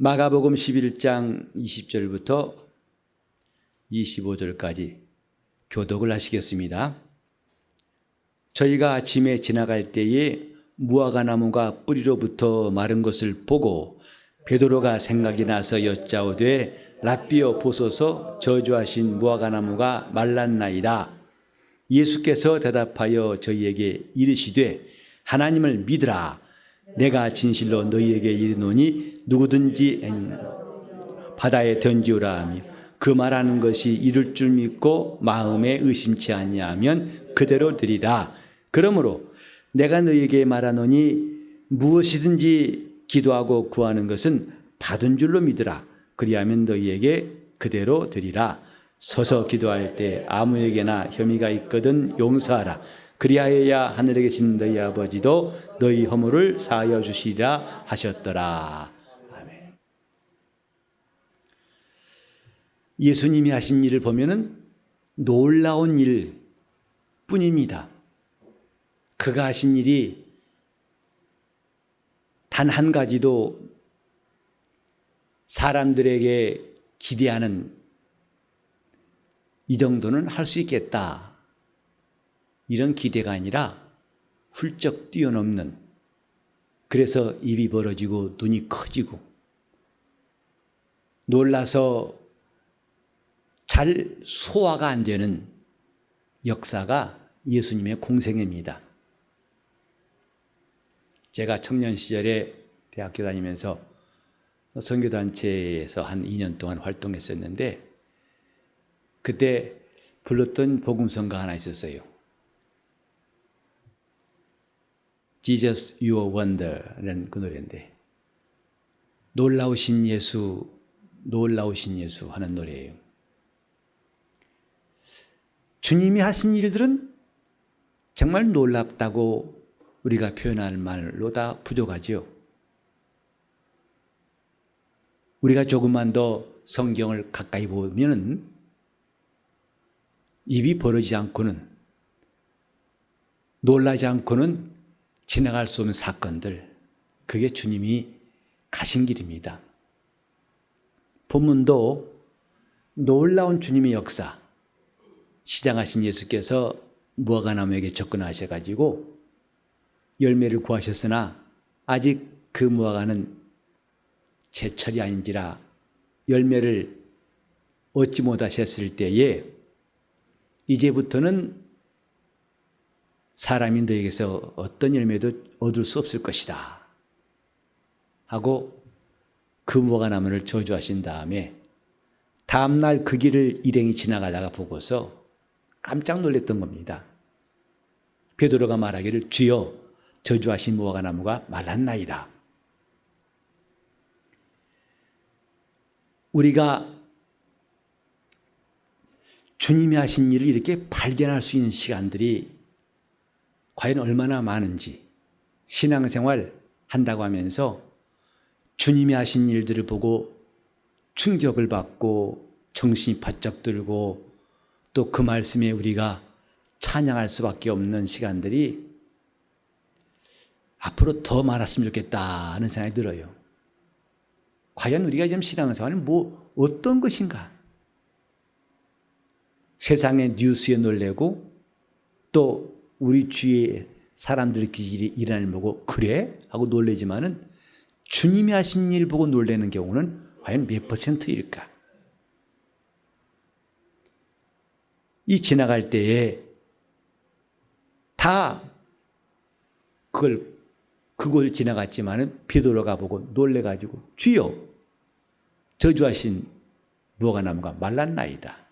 마가복음 11장 20절부터 25절까지 교독을 하시겠습니다. 저희가 아침에 지나갈 때에 무화과나무가 뿌리로부터 마른 것을 보고 베드로가 생각이 나서 여짜오되 랍비여 보소서 저주하신 무화과나무가 말랐나이다. 예수께서 대답하여 저희에게 이르시되 하나님을 믿으라. 내가 진실로 너희에게 이르노니 누구든지 바다에 던지오라 하며 그 말하는 것이 이룰 줄 믿고 마음에 의심치 아니하면 그대로 되리라. 그러므로 내가 너희에게 말하노니 무엇이든지 기도하고 구하는 것은 받은 줄로 믿으라. 그리하면 너희에게 그대로 되리라. 서서 기도할 때 아무에게나 혐의가 있거든 용서하라. 그리하여야 하늘에 계신 너희 아버지도 너희 허물을 사하여 주시리라 하셨더라. 아멘. 예수님이 하신 일을 보면은 놀라운 일 뿐입니다. 그가 하신 일이 단 한 가지도 사람들에게 기대하는 이 정도는 할 수 있겠다, 이런 기대가 아니라 훌쩍 뛰어넘는, 그래서 입이 벌어지고 눈이 커지고 놀라서 잘 소화가 안 되는 역사가 예수님의 공생애입니다. 제가 청년 시절에 대학교 다니면서 선교단체에서 한 2년 동안 활동했었는데 그때 불렀던 복음성가 하나 있었어요. Jesus Your Wonder라는 그 노래인데, 놀라우신 예수, 놀라우신 예수 하는 노래예요. 주님이 하신 일들은 정말 놀랍다고 우리가 표현할 말로 다 부족하죠. 우리가 조금만 더 성경을 가까이 보면 입이 벌어지지 않고는, 놀라지 않고는 지나갈 수 없는 사건들, 그게 주님이 가신 길입니다. 본문도 놀라운 주님의 역사, 시장하신 예수께서 무화과나무에게 접근하셔가지고 열매를 구하셨으나 아직 그 무화과는 제철이 아닌지라 열매를 얻지 못하셨을 때에 이제부터는 사람이 너에게서 어떤 열매도 얻을 수 없을 것이다 하고 그 무화과나무를 저주하신 다음에 다음날 그 길을 일행이 지나가다가 보고서 깜짝 놀랐던 겁니다. 베드로가 말하기를 주여 저주하신 무화과나무가 말랐나이다. 우리가 주님이 하신 일을 이렇게 발견할 수 있는 시간들이 과연 얼마나 많은지, 신앙생활 한다고 하면서 주님이 하신 일들을 보고 충격을 받고 정신이 바짝 들고 또 그 말씀에 우리가 찬양할 수밖에 없는 시간들이 앞으로 더 많았으면 좋겠다 하는 생각이 들어요. 과연 우리가 지금 신앙생활은 어떤 것인가? 세상의 뉴스에 놀래고 또 우리 주위에 사람들끼리 일하는 일 보고 그래? 하고 놀래지만은 주님이 하신 일 보고 놀라는 경우는 과연 몇 %일까? 이 지나갈 때에 다 그걸 지나갔지만은 베드로가 보고 놀래가지고 주여 저주하신 무화과나무가 말랐나이다.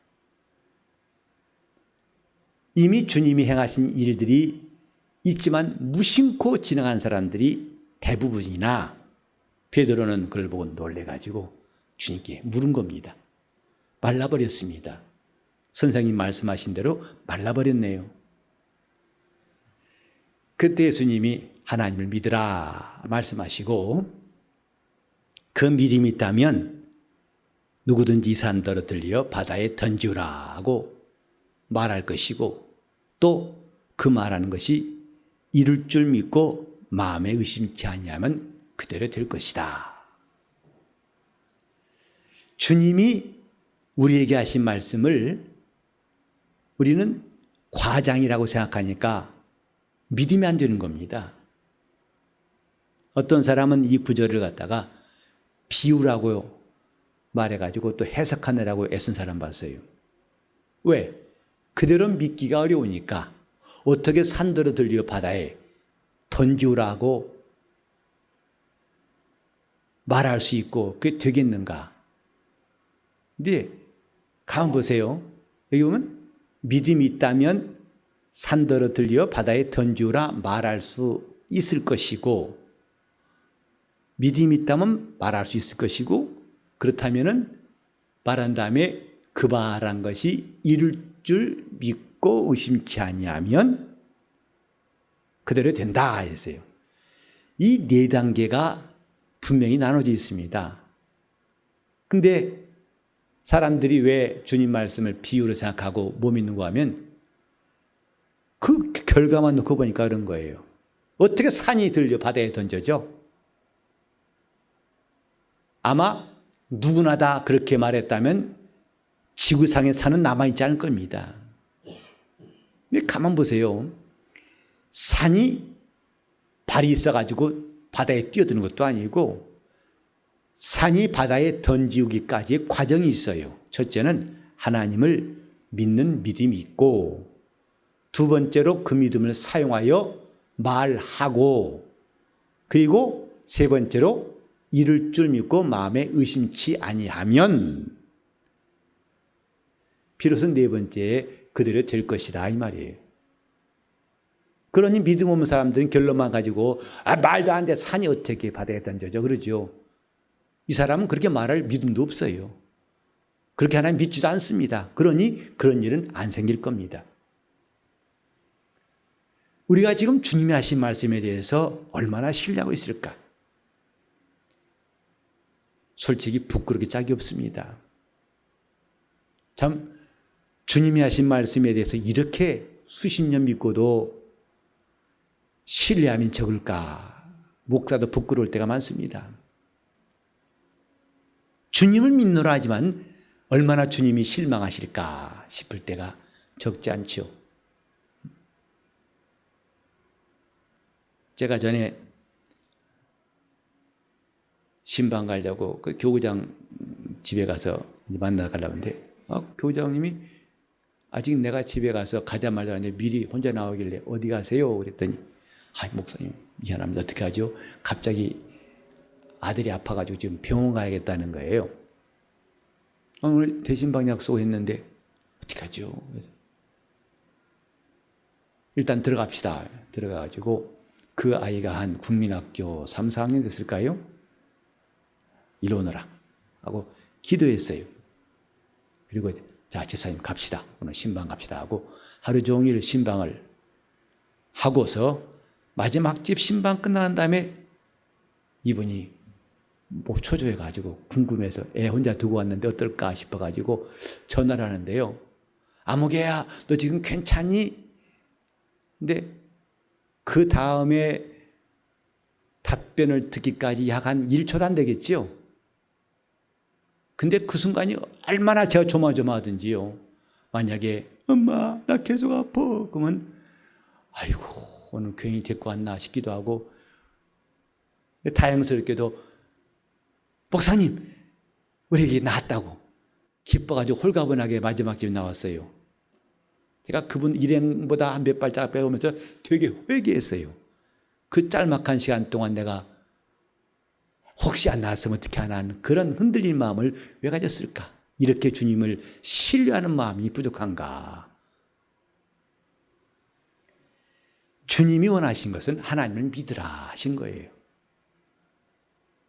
이미 주님이 행하신 일들이 있지만 무심코 지나간 사람들이 대부분이나 베드로는 그걸 보고 놀래가지고 주님께 물은 겁니다. 말라버렸습니다. 선생님 말씀하신 대로 말라버렸네요. 그때 예수님이 하나님을 믿으라 말씀하시고 그 믿음이 있다면 누구든지 이 산더러 들려 바다에 던지우라 하고 말할 것이고 또 그 말하는 것이 이룰 줄 믿고 마음에 의심치 아니하면 그대로 될 것이다. 주님이 우리에게 하신 말씀을 우리는 과장이라고 생각하니까 믿으면 안 되는 겁니다. 어떤 사람은 이 구절을 갖다가 비유라고 말해가지고 또 해석하느라고 애쓴 사람 봤어요. 왜? 그대로 믿기가 어려우니까 어떻게 산더러 들려 바다에 던지우라고 말할 수 있고 그게 되겠는가? 근데 가만 보세요. 여기 보면 믿음이 있다면 산더러 들려 바다에 던지우라 말할 수 있을 것이고, 믿음이 있다면 말할 수 있을 것이고, 그렇다면은 말한 다음에 그 말한 것이 이룰 줄 믿고 의심치 아니하면 그대로 된다 했어요. 이 네 단계가 분명히 나눠져 있습니다. 근데 사람들이 왜 주님 말씀을 비유로 생각하고 못 믿는가 하면 그 결과만 놓고 보니까 그런 거예요. 어떻게 산이 들려 바다에 던져져? 아마 누구나 다 그렇게 말했다면 지구상에 산은 남아있지 않을 겁니다. 근데 가만 보세요. 산이 발이 있어가지고 바다에 뛰어드는 것도 아니고 산이 바다에 던지우기까지의 과정이 있어요. 첫째는 하나님을 믿는 믿음이 있고, 두 번째로 그 믿음을 사용하여 말하고, 그리고 세 번째로 이룰 줄 믿고 마음에 의심치 아니하면 비로소 네 번째에 그대로 될 것이다 이 말이에요. 그러니 믿음 없는 사람들은 결론만 가지고 말도 안 돼, 산이 어떻게 바다에 던져져 그러죠. 이 사람은 그렇게 말할 믿음도 없어요. 그렇게 하나님 믿지도 않습니다. 그러니 그런 일은 안 생길 겁니다. 우리가 지금 주님이 하신 말씀에 대해서 얼마나 신뢰하고 있을까? 솔직히 부끄럽게 짝이 없습니다. 참 주님이 하신 말씀에 대해서 이렇게 수십 년 믿고도 신뢰함이 적을까? 목사도 부끄러울 때가 많습니다. 주님을 믿노라 하지만 얼마나 주님이 실망하실까 싶을 때가 적지 않죠. 제가 전에 신방 가려고 그 교구장 집에 가서 만나 가려고 하는데 교구장님이 아직 내가 집에 가서 가자마자 미리 혼자 나오길래 어디 가세요? 그랬더니 목사님 미안합니다. 어떻게 하죠? 갑자기 아들이 아파가지고 지금 병원 가야겠다는 거예요. 오늘 대신방 약속했는데 어떻게 하죠? 그래서 일단 들어갑시다. 들어가가지고 그 아이가 한 국민학교 3, 4학년 됐을까요? 이리 오너라 하고 기도했어요. 그리고 자 집사님 갑시다. 오늘 신방 갑시다 하고 하루 종일 신방을 하고서 마지막 집 신방 끝난 다음에 이분이 뭐 초조해가지고 궁금해서 애 혼자 두고 왔는데 어떨까 싶어가지고 전화를 하는데요. 아무개야 너 지금 괜찮니? 근데 그 다음에 답변을 듣기까지 약 한 1초도 안 되겠지요. 근데 그 순간이 얼마나 제가 조마조마하든지요. 만약에 엄마 나 계속 아파 그러면 아이고 오늘 괜히 데리고 왔나 싶기도 하고, 다행스럽게도 목사님 우리 애기 나았다고 기뻐가지고 홀가분하게 마지막 집에 나왔어요. 제가 그분 일행보다 한 몇 발짝 빼오면서 되게 회개했어요. 그 짤막한 시간 동안 내가 혹시 안 나왔으면 어떻게 하나 하는 그런 흔들린 마음을 왜 가졌을까? 이렇게 주님을 신뢰하는 마음이 부족한가? 주님이 원하신 것은 하나님을 믿으라 하신 거예요.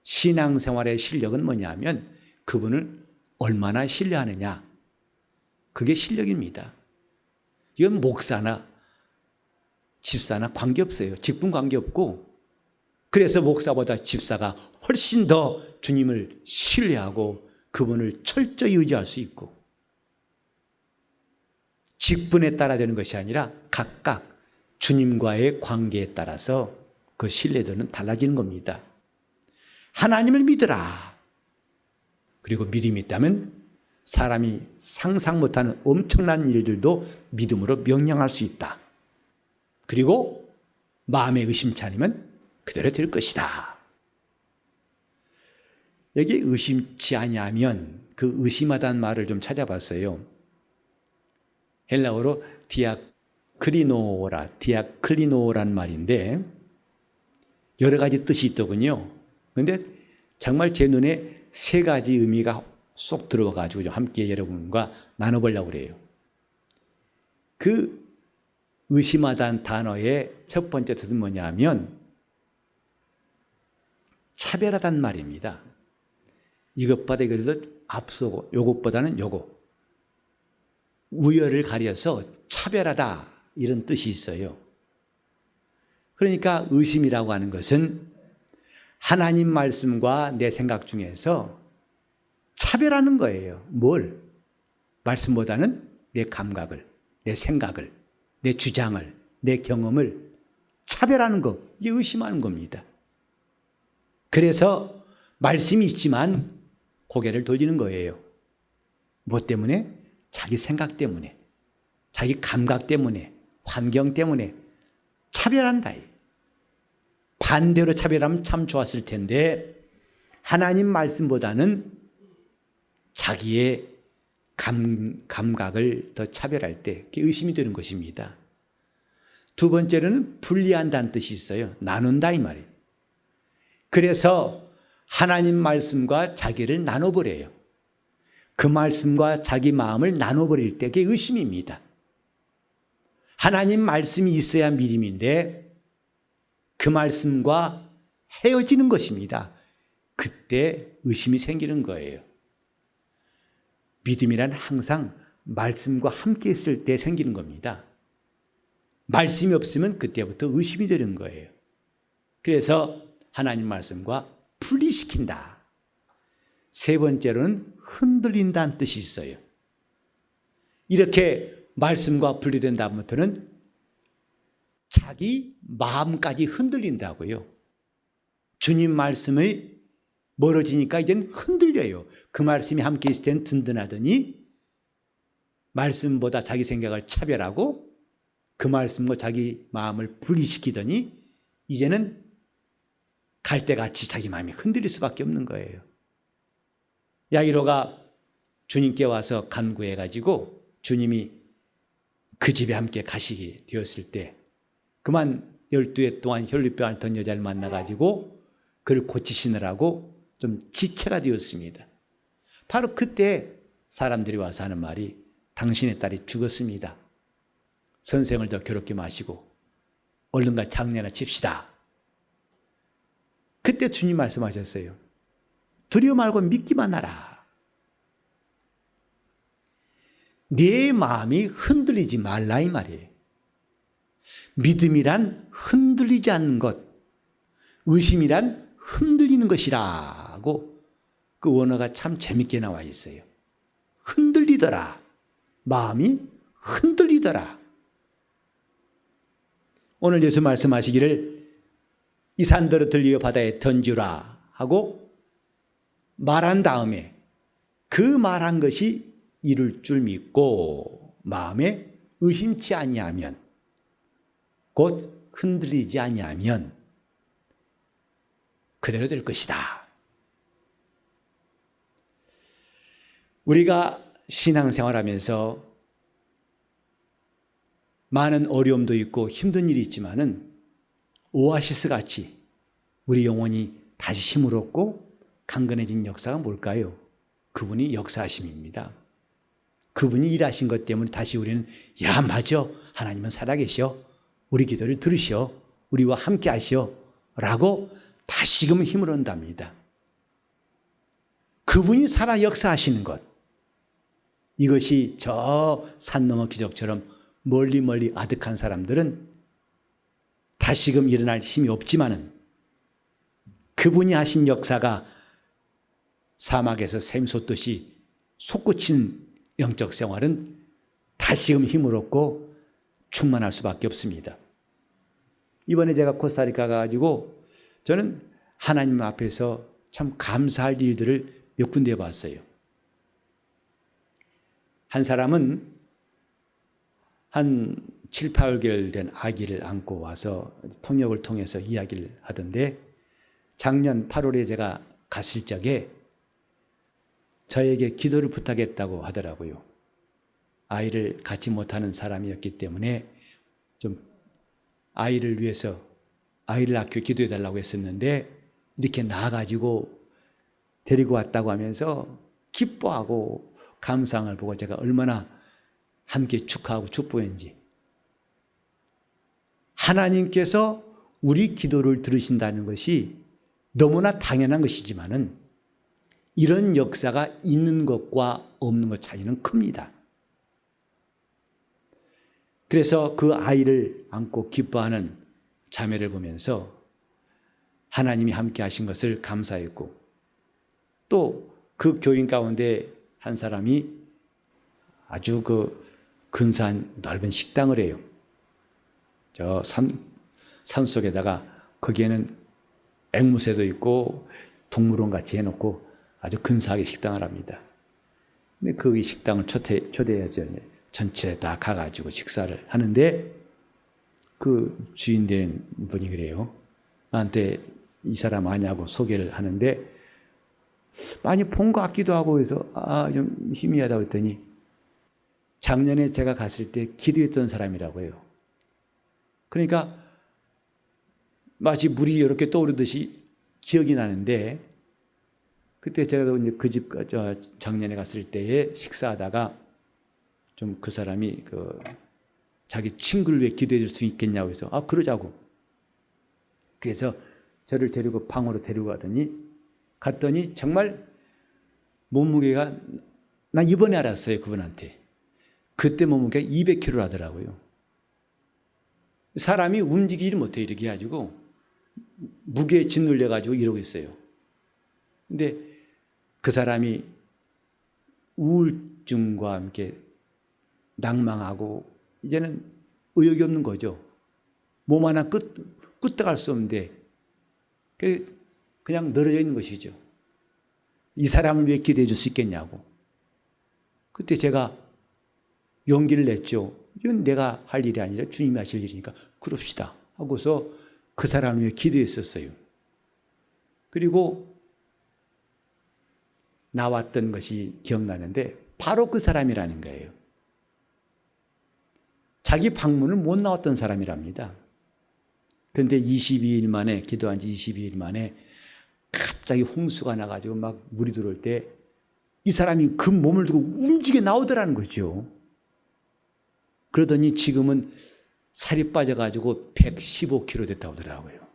신앙생활의 실력은 뭐냐면 그분을 얼마나 신뢰하느냐, 그게 실력입니다. 이건 목사나 집사나 관계없어요. 직분 관계없고, 그래서 목사보다 집사가 훨씬 더 주님을 신뢰하고 그분을 철저히 의지할 수 있고, 직분에 따라 되는 것이 아니라 각각 주님과의 관계에 따라서 그 신뢰도는 달라지는 겁니다. 하나님을 믿으라. 그리고 믿음이 있다면 사람이 상상 못하는 엄청난 일들도 믿음으로 명령할 수 있다. 그리고 마음에 의심치 않으면 그대로 될 것이다. 여기 의심치 아니하면 그 의심하다는 말을 좀 찾아봤어요. 헬라어로 디아클리노란 말인데 여러 가지 뜻이 있더군요. 그런데 정말 제 눈에 세 가지 의미가 쏙 들어가가지고 좀 함께 여러분과 나눠보려고 그래요. 그 의심하다는 단어의 첫 번째 뜻은 뭐냐면 차별하다는 말입니다. 이것보다 이것도 앞서고 요것보다는 요거. 우열을 가려서 차별하다 이런 뜻이 있어요. 그러니까 의심이라고 하는 것은 하나님 말씀과 내 생각 중에서 차별하는 거예요. 뭘? 말씀보다는 내 감각을, 내 생각을, 내 주장을, 내 경험을 차별하는 거. 이게 의심하는 겁니다. 그래서 말씀이 있지만 고개를 돌리는 거예요. 뭐 때문에? 자기 생각 때문에, 자기 감각 때문에, 환경 때문에 차별한다. 반대로 차별하면 참 좋았을 텐데 하나님 말씀보다는 자기의 감각을 더 차별할 때 그게 의심이 되는 것입니다. 두 번째로는 분리한다는 뜻이 있어요. 나눈다 이 말이에요. 그래서 하나님 말씀과 자기를 나눠버려요. 그 말씀과 자기 마음을 나눠버릴 때 그게 의심입니다. 하나님 말씀이 있어야 믿음인데 그 말씀과 헤어지는 것입니다. 그때 의심이 생기는 거예요. 믿음이란 항상 말씀과 함께 있을 때 생기는 겁니다. 말씀이 없으면 그때부터 의심이 되는 거예요. 그래서 하나님 말씀과 분리시킨다. 세 번째로는 흔들린다는 뜻이 있어요. 이렇게 말씀과 분리된 다음부터는 자기 마음까지 흔들린다고요. 주님 말씀이 멀어지니까 이제는 흔들려요. 그 말씀이 함께 있을 때는 든든하더니 말씀보다 자기 생각을 차별하고 그 말씀과 자기 마음을 분리시키더니 이제는 갈대같이 자기 마음이 흔들릴 수밖에 없는 거예요. 야이로가 주님께 와서 간구해가지고 주님이 그 집에 함께 가시게 되었을 때 그만 12해 동안 혈류병 앓던 여자를 만나가지고 그를 고치시느라고 좀 지체가 되었습니다. 바로 그때 사람들이 와서 하는 말이 당신의 딸이 죽었습니다. 선생을 더 괴롭게 마시고 얼른가 장례나 칩시다. 그때 주님 말씀하셨어요. 두려워 말고 믿기만 하라. 네 마음이 흔들리지 말라 이 말이에요. 믿음이란 흔들리지 않는 것, 의심이란 흔들리는 것이라고 그 원어가 참 재밌게 나와 있어요. 흔들리더라. 마음이 흔들리더라. 오늘 예수 말씀하시기를 이 산들을 들리어 바다에 던지라 하고 말한 다음에 그 말한 것이 이룰 줄 믿고 마음에 의심치 아니하면 곧 흔들리지 아니하면 그대로 될 것이다. 우리가 신앙생활하면서 많은 어려움도 있고 힘든 일이 있지만은 오아시스 같이 우리 영혼이 다시 힘을 얻고 강건해진 역사가 뭘까요? 그분이 역사하심입니다. 그분이 일하신 것 때문에 다시 우리는 야 맞아 하나님은 살아계셔 우리 기도를 들으셔 우리와 함께 하셔 라고 다시금 힘을 얻는답니다. 그분이 살아 역사하시는 것 이것이 저 산 너머 기적처럼 멀리 아득한 사람들은 다시금 일어날 힘이 없지만은 그분이 하신 역사가 사막에서 샘 솟듯이 솟구친 영적 생활은 다시금 힘을 얻고 충만할 수밖에 없습니다. 이번에 제가 코스타리카 가가지고 저는 하나님 앞에서 참 감사할 일들을 몇 군데 봤어요. 한 사람은 한 7, 8개월 된 아기를 안고 와서 통역을 통해서 이야기를 하던데, 작년 8월에 제가 갔을 적에 저에게 기도를 부탁했다고 하더라고요. 아이를 갖지 못하는 사람이었기 때문에 좀 아이를 위해서 아이를 낳기 기도해 달라고 했었는데, 이렇게 나아가지고 데리고 왔다고 하면서 기뻐하고 감상을 보고 제가 얼마나 함께 축하하고 축복했는지. 하나님께서 우리 기도를 들으신다는 것이 너무나 당연한 것이지만은 이런 역사가 있는 것과 없는 것 차이는 큽니다. 그래서 그 아이를 안고 기뻐하는 자매를 보면서 하나님이 함께 하신 것을 감사했고, 또 그 교인 가운데 한 사람이 아주 그 근사한 넓은 식당을 해요. 저 산 속에다가 거기에는 앵무새도 있고 동물원 같이 해놓고 아주 근사하게 식당을 합니다. 근데 그 식당을 초대해서 전체 다 가가지고 식사를 하는데, 그 주인 된 분이 그래요. 나한테 이 사람 아냐고 소개를 하는데, 많이 본 것 같기도 하고 해서 좀 희미하다고 했더니, 작년에 제가 갔을 때 기도했던 사람이라고 해요. 그러니까 마치 물이 이렇게 떠오르듯이 기억이 나는데, 그때 제가 그 집 작년에 갔을 때에 식사하다가 좀 그 사람이 자기 친구를 위해 기도해 줄 수 있겠냐고 해서 그러자고. 그래서 저를 데리고 방으로 데리고 갔더니 정말 몸무게가, 나 이번에 알았어요, 그분한테. 그때 몸무게가 200kg 하더라고요. 사람이 움직이지 못해 이렇게 해가지고 무게에 짓눌려가지고 이러고 있어요. 근데 그 사람이 우울증과 함께 낭망하고 이제는 의욕이 없는 거죠. 몸 하나 끄떡할 수 없는데 그냥 늘어져 있는 것이죠. 이 사람을 위해 기도해 줄 수 있겠냐고. 그때 제가 용기를 냈죠. 이건 내가 할 일이 아니라 주님이 하실 일이니까 그럽시다 하고서 그 사람을 위해 기도했었어요. 그리고 나왔던 것이 기억나는데 바로 그 사람이라는 거예요. 자기 방문을 못 나왔던 사람이랍니다. 그런데 22일 만에, 기도한 지 22일 만에 갑자기 홍수가 나가지고 막 물이 들어올 때 이 사람이 그 몸을 두고 움직여 나오더라는 거죠. 그러더니 지금은 살이 빠져가지고 115kg 됐다고 하더라고요.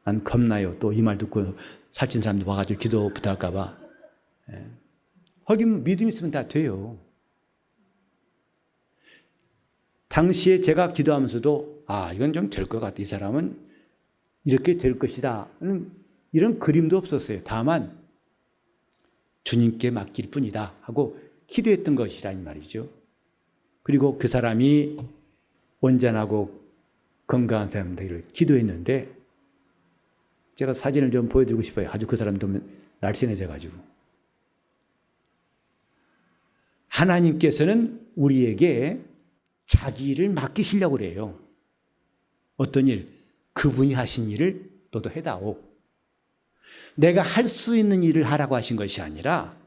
난 겁나요. 또 이 말 듣고 살찐 사람들 와가지고 기도 부탁할까 봐. 하긴 믿음 있으면 다 돼요. 당시에 제가 기도하면서도 이건 좀 될 것 같다. 이 사람은 이렇게 될 것이다. 이런 그림도 없었어요. 다만 주님께 맡길 뿐이다 하고 기도했던 것이란 말이죠. 그리고 그 사람이 온전하고 건강한 사람 되기를 기도했는데, 제가 사진을 좀 보여드리고 싶어요. 아주 그 사람 보면 날씬해져가지고. 하나님께서는 우리에게 자기 일을 맡기시려고 그래요. 어떤 일? 그분이 하신 일을 너도 해다오. 내가 할 수 있는 일을 하라고 하신 것이 아니라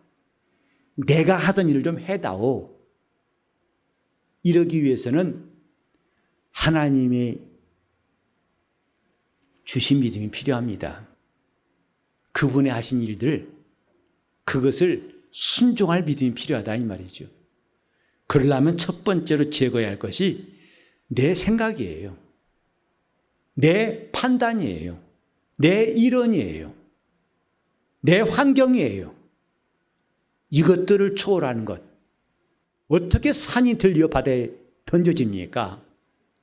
내가 하던 일을 좀 해다오. 이러기 위해서는 하나님이 주신 믿음이 필요합니다. 그분의 하신 일들, 그것을 순종할 믿음이 필요하다 이 말이죠. 그러려면 첫 번째로 제거해야 할 것이 내 생각이에요. 내 판단이에요. 내 이론이에요. 내 환경이에요. 이것들을 초월하는 것. 어떻게 산이 들려 바다에 던져집니까?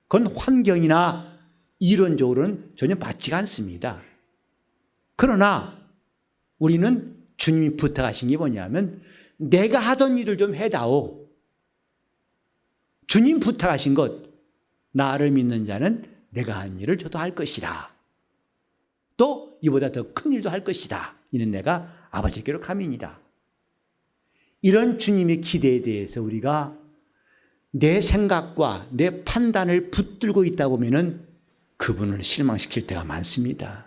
그건 환경이나 이론적으로는 전혀 맞지가 않습니다. 그러나 우리는 주님이 부탁하신 게 뭐냐면 내가 하던 일을 좀 해다오. 주님 부탁하신 것, 나를 믿는 자는 내가 한 일을 저도 할 것이다. 또 이보다 더 큰 일도 할 것이다. 이는 내가 아버지께로 감이니라. 이런 주님의 기대에 대해서 우리가 내 생각과 내 판단을 붙들고 있다 보면은 그분을 실망시킬 때가 많습니다.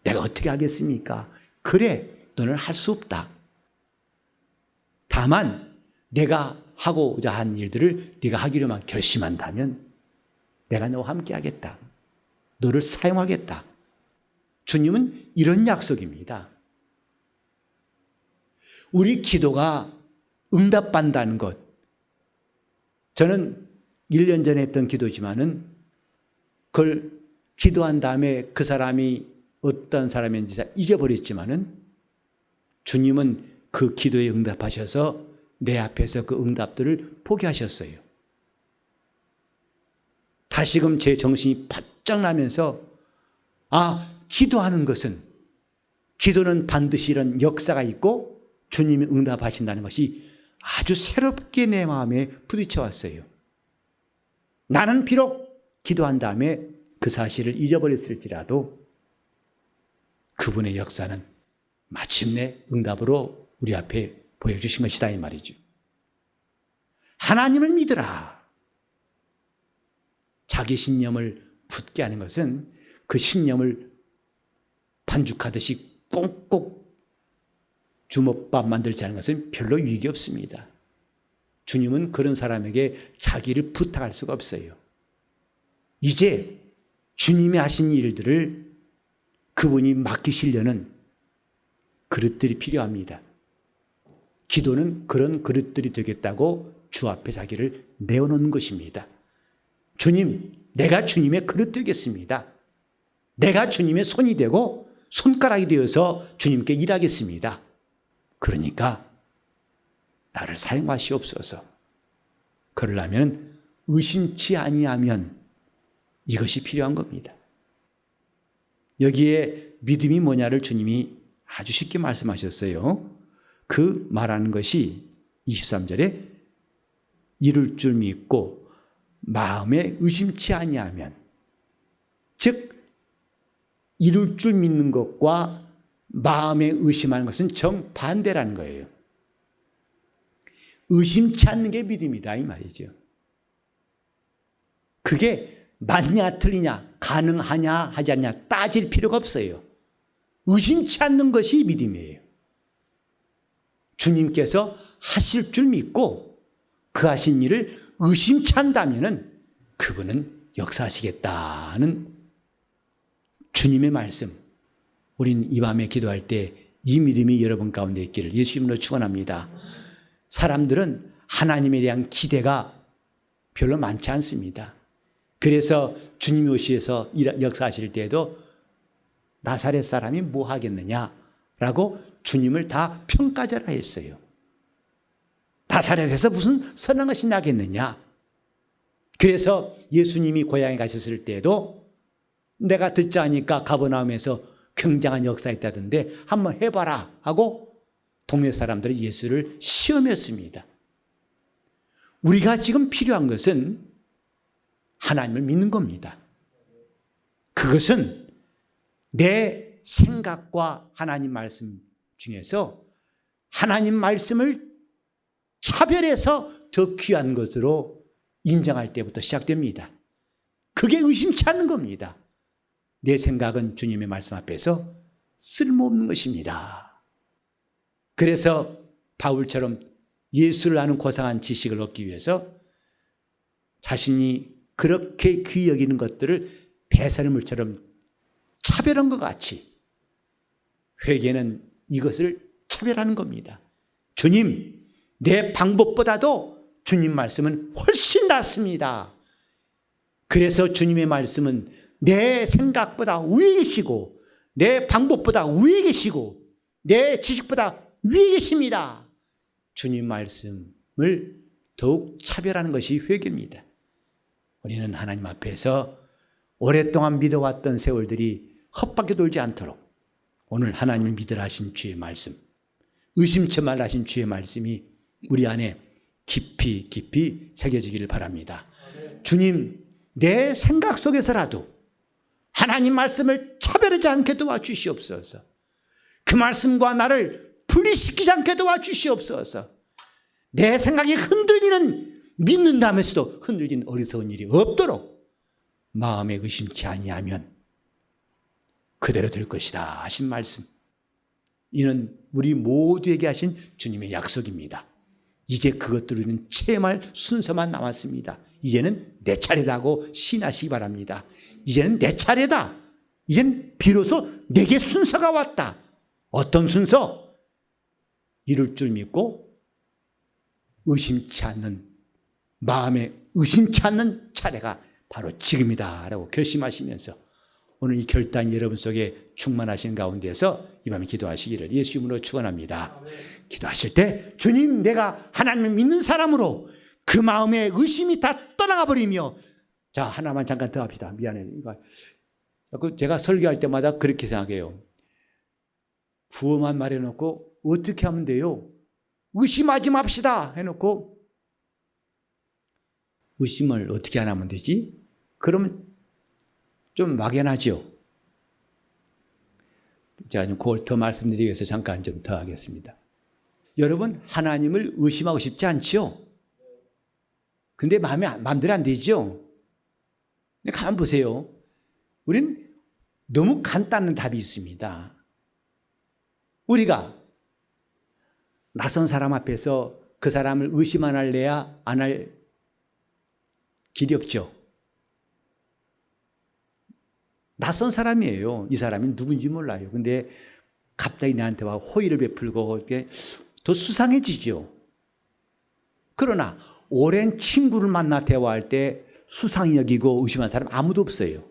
내가 어떻게 하겠습니까? 그래, 너는 할 수 없다. 다만 내가 하고자 한 일들을 네가 하기로만 결심한다면 내가 너와 함께 하겠다. 너를 사용하겠다. 주님은 이런 약속입니다. 우리 기도가 응답받는다는 것. 저는 1년 전에 했던 기도지만은 그걸 기도한 다음에 그 사람이 어떤 사람인지 잊어버렸지만은 주님은 그 기도에 응답하셔서 내 앞에서 그 응답들을 보게 하셨어요. 다시금 제 정신이 바짝 나면서 기도하는 것은 기도는 반드시 이런 역사가 있고 주님이 응답하신다는 것이 아주 새롭게 내 마음에 부딪혀 왔어요. 나는 비록 기도한 다음에 그 사실을 잊어버렸을지라도 그분의 역사는 마침내 응답으로 우리 앞에 보여주신 것이다 이 말이죠. 하나님을 믿으라. 자기 신념을 붙게 하는 것은 그 신념을 반죽하듯이 꽁꽁 주먹밥 만들지 않은 것은 별로 유익이 없습니다. 주님은 그런 사람에게 자기를 부탁할 수가 없어요. 이제 주님이 하신 일들을 그분이 맡기시려는 그릇들이 필요합니다. 기도는 그런 그릇들이 되겠다고 주 앞에 자기를 내어놓는 것입니다. 주님, 내가 주님의 그릇 되겠습니다. 내가 주님의 손이 되고 손가락이 되어서 주님께 일하겠습니다. 그러니까 나를 사용하시옵소서. 그러려면 의심치 아니하면 이것이 필요한 겁니다. 여기에 믿음이 뭐냐를 주님이 아주 쉽게 말씀하셨어요. 그 말하는 것이 23절에 이룰 줄 믿고 마음에 의심치 아니하면, 즉 이룰 줄 믿는 것과 마음에 의심하는 것은 정반대라는 거예요. 의심치 않는 게 믿음이다 이 말이죠. 그게 맞냐 틀리냐, 가능하냐 하지 않냐 따질 필요가 없어요. 의심치 않는 것이 믿음이에요. 주님께서 하실 줄 믿고 그 하신 일을 의심치 않다면 그분은 역사하시겠다는 주님의 말씀. 우린 이 밤에 기도할 때 이 믿음이 여러분 가운데 있기를 예수 이름으로 축원합니다. 사람들은 하나님에 대한 기대가 별로 많지 않습니다. 그래서 주님이 오셔서 역사하실 때에도 나사렛 사람이 뭐 하겠느냐라고 주님을 다 평가절하 했어요. 나사렛에서 무슨 선한 것이 나겠느냐. 그래서 예수님이 고향에 가셨을 때에도 내가 듣자 하니까 가버나움에서 굉장한 역사 있다던데 한번 해봐라 하고 동네 사람들이 예수를 시험했습니다. 우리가 지금 필요한 것은 하나님을 믿는 겁니다. 그것은 내 생각과 하나님 말씀 중에서 하나님 말씀을 차별해서 더 귀한 것으로 인정할 때부터 시작됩니다. 그게 의심치 않는 겁니다. 내 생각은 주님의 말씀 앞에서 쓸모없는 것입니다. 그래서 바울처럼 예수를 아는 고상한 지식을 얻기 위해서 자신이 그렇게 귀히 여기는 것들을 배설물처럼 차별한 것 같이 회개는 이것을 차별하는 겁니다. 주님, 내 방법보다도 주님 말씀은 훨씬 낫습니다. 그래서 주님의 말씀은 내 생각보다 위에 계시고 내 방법보다 위에 계시고 내 지식보다 위에 계십니다. 주님 말씀을 더욱 차별하는 것이 회개입니다. 우리는 하나님 앞에서 오랫동안 믿어왔던 세월들이 헛바퀴 돌지 않도록 오늘 하나님을 믿으라 하신 주의 말씀, 의심치 말라 하신 주의 말씀이 우리 안에 깊이 깊이 새겨지기를 바랍니다. 주님, 내 생각 속에서라도 하나님 말씀을 차별하지 않게 도와주시옵소서. 그 말씀과 나를 분리시키지 않게 도와주시옵소서. 내 생각이 흔들리는, 믿는다면서도 흔들리는 어리석은 일이 없도록 마음에 의심치 아니하면 그대로 될 것이다 하신 말씀. 이는 우리 모두에게 하신 주님의 약속입니다. 이제 그것들을 우리는 체험할 순서만 남았습니다. 이제는 내 차례라고 신하시기 바랍니다. 이제는 내 차례다. 이제는 비로소 내게 순서가 왔다. 어떤 순서? 이룰 줄 믿고 의심치 않는, 마음에 의심치 않는 차례가 바로 지금이다 라고 결심하시면서 오늘 이 결단이 여러분 속에 충만하신 가운데서 이 밤에 기도하시기를 예수 이름으로 축원합니다. 기도하실 때 주님, 내가 하나님을 믿는 사람으로 그 마음에 의심이 다 떠나가 버리며, 자, 하나만 잠깐 더 합시다. 미안해. 제가 설교할 때마다 그렇게 생각해요. 구호만 말해놓고 어떻게 하면 돼요? 의심하지 맙시다 해놓고 의심을 어떻게 안 하면 되지? 그러면 좀 막연하죠. 제가 좀 그걸 더 말씀드리기 위해서 잠깐 좀 더 하겠습니다. 여러분, 하나님을 의심하고 싶지 않죠? 근데 마음대로 안 되죠? 근데 가만 보세요. 우린 너무 간단한 답이 있습니다. 우리가 낯선 사람 앞에서 그 사람을 의심 안 할래야 안 할 길이 없죠. 낯선 사람이에요. 이 사람이 누군지 몰라요. 근데 갑자기 나한테 와 호의를 베풀고 이렇게 더 수상해지죠. 그러나 오랜 친구를 만나 대화할 때 수상히 여기고 의심한 사람 아무도 없어요.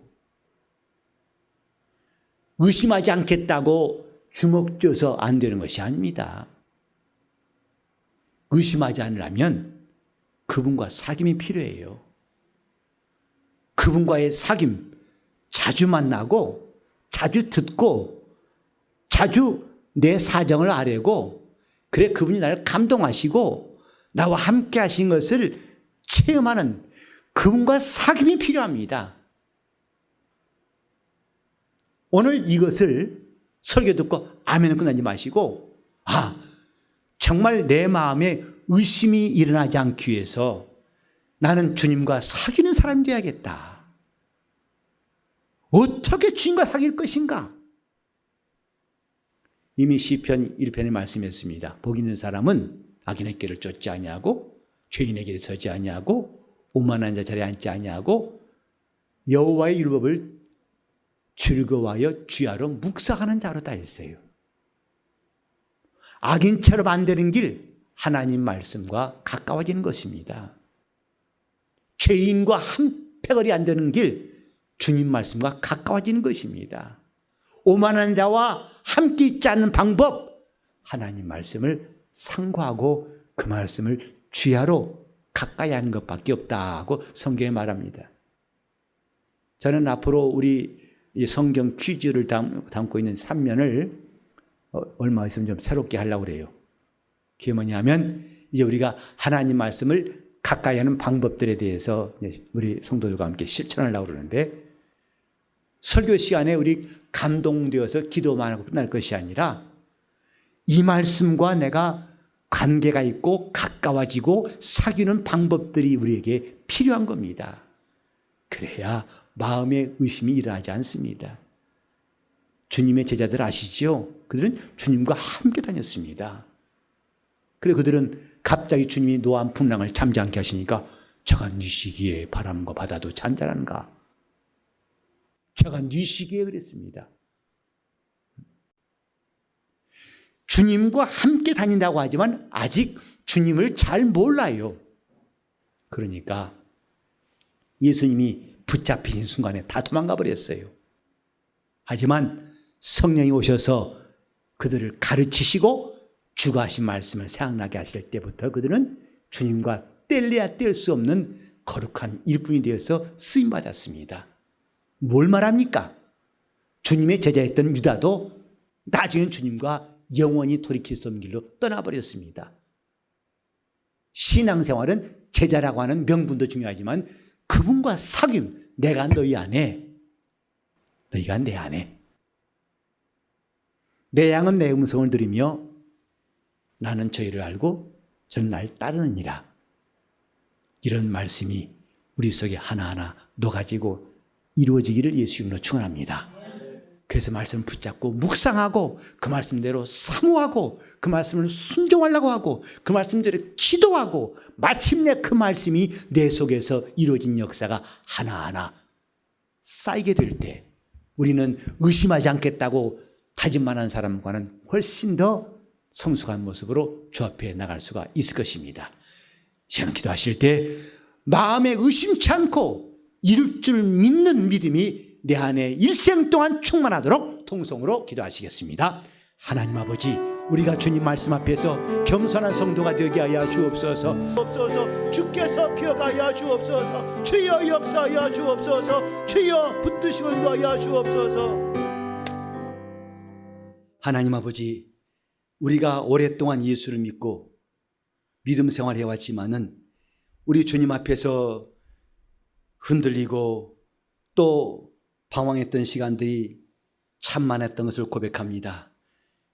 의심하지 않겠다고 주먹 쥐어서 안 되는 것이 아닙니다. 의심하지 않으려면 그분과 사귐이 필요해요. 그분과의 사귐, 자주 만나고 자주 듣고 자주 내 사정을 아뢰고, 그래 그분이 나를 감동하시고 나와 함께 하신 것을 체험하는 그분과 사귐이 필요합니다. 오늘 이것을 설교 듣고 아멘은 끝나지 마시고, 정말 내 마음에 의심이 일어나지 않기 위해서 나는 주님과 사귀는 사람이 되어야겠다. 어떻게 주님과 사귈 것인가? 이미 시편 1편에 말씀했습니다. 복 있는 사람은 악인의 길을 쫓지 아니하고 죄인의 길에 서지 아니하고 오만한 자 자리에 앉지 아니하고 여호와의 율법을 즐거워하여 주야로 묵상하는 자로다 했어요. 악인처럼 안 되는 길, 하나님 말씀과 가까워지는 것입니다. 죄인과 한패거리 안 되는 길, 주님 말씀과 가까워지는 것입니다. 오만한 자와 함께 있지 않는 방법, 하나님 말씀을 상고하고 그 말씀을 주야로 가까이 하는 것밖에 없다고 성경에 말합니다. 저는 앞으로 우리 성경 퀴즈를 담고 있는 3면을 얼마 있으면 좀 새롭게 하려고 그래요. 그게 뭐냐면 이제 우리가 하나님 말씀을 가까이 하는 방법들에 대해서 우리 성도들과 함께 실천하려고 그러는데, 설교 시간에 우리 감동되어서 기도만 하고 끝날 것이 아니라 이 말씀과 내가 관계가 있고 가까워지고 사귀는 방법들이 우리에게 필요한 겁니다. 그래야 마음의 의심이 일어나지 않습니다. 주님의 제자들 아시죠? 그들은 주님과 함께 다녔습니다. 그래서 그들은 갑자기 주님이 노한 풍랑을 잠잠케 하시니까 저가 네 시기에 바람과 바다도 잔잔한가? 저가 네 시기에 그랬습니다. 주님과 함께 다닌다고 하지만 아직 주님을 잘 몰라요. 그러니까 예수님이 붙잡히신 순간에 다 도망가 버렸어요. 하지만 성령이 오셔서 그들을 가르치시고 주가 하신 말씀을 생각나게 하실 때부터 그들은 주님과 뗄래야 뗄 수 없는 거룩한 일꾼이 되어서 쓰임받았습니다. 뭘 말합니까? 주님의 제자였던 유다도 나중엔 주님과 영원히 돌이킬 수 없는 길로 떠나버렸습니다. 신앙생활은 제자라고 하는 명분도 중요하지만 그분과 사귐, 내가 너희 안에, 너희가 내 안에. 내 양은 내 음성을 들으며 나는 저희를 알고 저는 날 따르느니라. 이런 말씀이 우리 속에 하나하나 녹아지고 이루어지기를 예수 이름으로 축원합니다. 그래서 말씀을 붙잡고 묵상하고 그 말씀대로 사모하고 그 말씀을 순종하려고 하고 그 말씀대로 기도하고 마침내 그 말씀이 내 속에서 이루어진 역사가 하나하나 쌓이게 될 때 우리는 의심하지 않겠다고 다짐만한 사람과는 훨씬 더 성숙한 모습으로 주 앞에 나갈 수가 있을 것입니다. 시간 기도하실 때 마음에 의심치 않고 이룰 줄 믿는 믿음이 내 안에 일생 동안 충만하도록 통성으로 기도하시겠습니다. 하나님 아버지, 우리가 주님 말씀 앞에서 겸손한 성도가 되게 하여 주옵소서. 주께서 기억하여 주옵소서. 주여 역사하여 주옵소서. 주여 붙드시고 인도하여 주옵소서. 하나님 아버지, 우리가 오랫동안 예수를 믿고 믿음 생활해 왔지만은 우리 주님 앞에서 흔들리고 또 방황했던 시간들이 참 많았던 것을 고백합니다.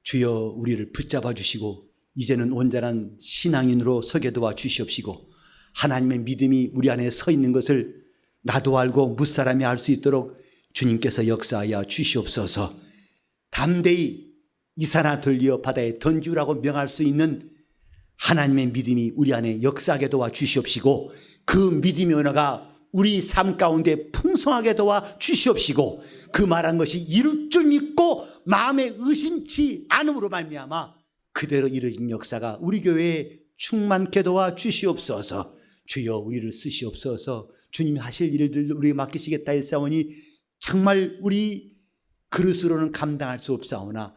주여 우리를 붙잡아 주시고 이제는 온전한 신앙인으로 서게 도와 주시옵시고 하나님의 믿음이 우리 안에 서 있는 것을 나도 알고 무사람이 알 수 있도록 주님께서 역사하여 주시옵소서. 담대히 이사나 돌려 바다에 던지라고 명할 수 있는 하나님의 믿음이 우리 안에 역사하게 도와 주시옵시고 그 믿음의 언어가 우리 삶 가운데 풍성하게 도와 주시옵시고 그 말한 것이 이룰 줄 믿고 마음에 의심치 않음으로 말미암아 그대로 이루어진 역사가 우리 교회에 충만케 도와 주시옵소서. 주여 우리를 쓰시옵소서. 주님이 하실 일을 우리에게 맡기시겠다 했사오니 정말 우리 그릇으로는 감당할 수 없사오나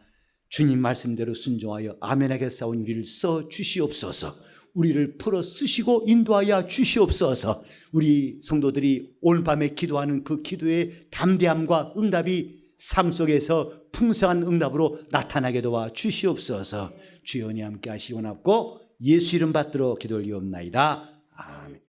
주님 말씀대로 순종하여 아멘하겠사오니 우리를 써 주시옵소서. 우리를 풀어 쓰시고 인도하여 주시옵소서. 우리 성도들이 오늘 밤에 기도하는 그 기도의 담대함과 응답이 삶 속에서 풍성한 응답으로 나타나게 도와 주시옵소서. 주여 은혜 함께 하시기 원하고 예수 이름 받들어 기도 올리옵나이다. 아멘.